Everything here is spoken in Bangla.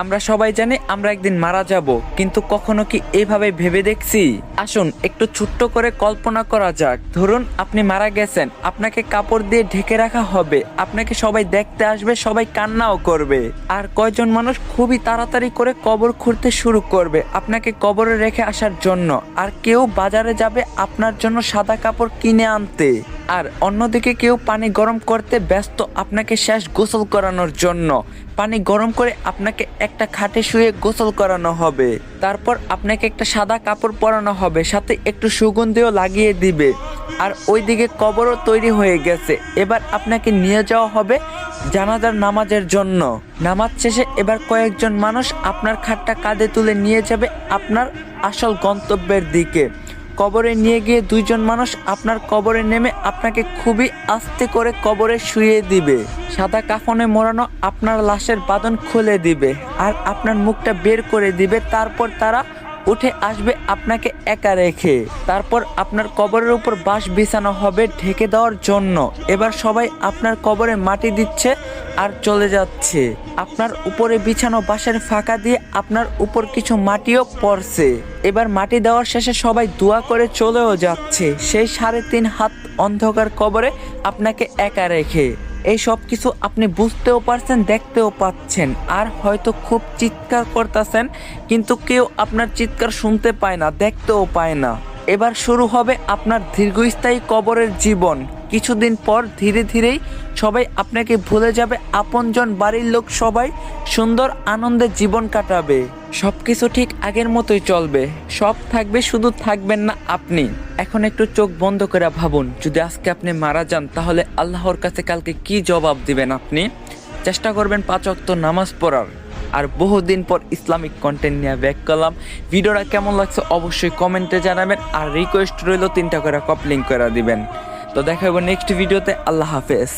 আমরা সবাই জানি আমরা একদিন মারা যাব, কিন্তু কখনো কি এইভাবে ভেবে দেখছি? আসুন একটু ছোট্ট করে কল্পনা করা যাক। ধরুন আপনি মারা গেছেন, আপনাকে কাপড় দিয়ে ঢেকে রাখা হবে, আপনাকে সবাই দেখতে আসবে, সবাই কান্নাও করবে। আর কয়জন মানুষ খুবই তাড়াতাড়ি করে কবর খুঁড়তে শুরু করবে আপনাকে কবরে রেখে আসার জন্য। আর কেউ বাজারে যাবে আপনার জন্য সাদা কাপড় কিনে আনতে। আর অন্যদিকে কেউ পানি গরম করতে ব্যস্ত আপনাকে শেষ গোসল করানোর জন্য। পানি গরম করে আপনাকে একটা খাটে শুয়ে গোসল করানো হবে। তারপর আপনাকে একটা সাদা কাপড় পরানো হবে, সাথে একটু সুগন্ধিও লাগিয়ে দিবে। আর ওইদিকে কবরও তৈরি হয়ে গেছে। এবার আপনাকে নিয়ে যাওয়া হবে জানাজার নামাজের জন্য। নামাজ শেষে এবার কয়েকজন মানুষ আপনার খাটটা কাঁধে তুলে নিয়ে যাবে আপনার আসল গন্তব্যের দিকে। কবরে নিয়ে গিয়ে দুইজন মানুষ আপনার কবরে নেমে আপনাকে খুবই আস্তে করে কবরে শুইয়ে দিবে। সাদা কাফনে মোড়ানো আপনার লাশের বাঁধন খুলে দিবে আর আপনার মুখটা বের করে দিবে। তারপর তারা উঠে আসবে আপনাকে একা রেখে। তারপর আপনার কবরের উপর বাঁশ বিছানো হবে ঢেকে দেওয়ার জন্য। এবার সবাই আপনার কবরে মাটি দিচ্ছে আর চলে যাচ্ছে। আপনার উপরে বিছানো বাঁশের ফাঁকা দিয়ে আপনার উপর কিছু মাটিও পড়ছে। এবার মাটি দেওয়ার শেষে সবাই দোয়া করে চলেও যাচ্ছে সেই 3.5 হাত অন্ধকার কবরে আপনাকে একা রেখে। এই সব কিছু আপনি বুঝতেও পারছেন, দেখতেও পাচ্ছেন, আর হয়তো খুব চিৎকার করতেছেন, কিন্তু কেউ আপনার চিৎকার শুনতে পায় না, দেখতেও পায় না। এবার শুরু হবে আপনার দীর্ঘস্থায়ী কবরের জীবন। কিছুদিন পর ধীরে ধীরেই সবাই আপনাকে ভুলে যাবে, আপনজন বাড়ির লোক সবাই সুন্দর আনন্দে জীবন কাটাবে। সবকিছু ঠিক আগের মতোই চলবে, সব থাকবে, শুধু থাকবেন না আপনি। এখন একটু চোখ বন্ধ করে ভাবুন, যদি আজকে আপনি মারা যান তাহলে আল্লাহর কাছে কালকে কি জবাব দিবেন আপনি? চেষ্টা করবেন 5 ওয়াক্ত নামাজ পড়ার। আর বহুদিন পর ইসলামিক কন্টেন্ট নিয়ে ব্যাক করলাম। ভিডিওটা কেমন লাগছে অবশ্যই কমেন্টে জানাবেন, আর রিকোয়েস্ট রইল 3টা করে কপলিং করে দিবেন। তো দেখা হবে নেক্সট ভিডিওতে। আল্লাহ হাফেজ।